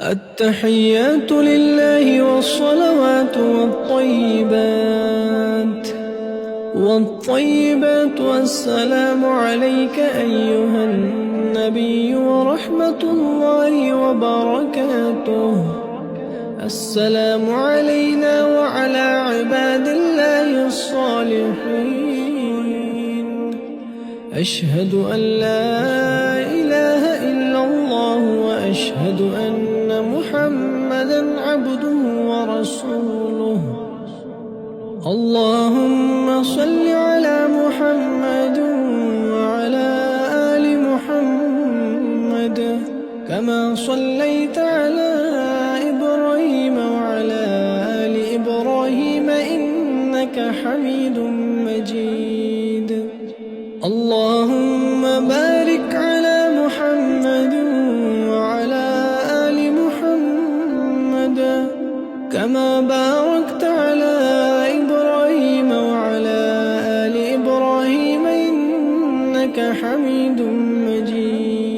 التحيات لله والصلوات والطيبات والسلام عليك أيها النبي ورحمة الله وبركاته. السلام علينا وعلى عباد الله الصالحين. أشهد أن لا إله إلا الله وأشهد أن محمدًا عبده ورسوله. اللهم صل على محمد وعلى آل محمد كما صليت على إبراهيم وعلى آل إبراهيم إنك حميد مجيد. اللهم بارك على محمد وعلى آل محمد كما باركت على إبراهيم وعلى آل إبراهيم إنك حميد مجيد.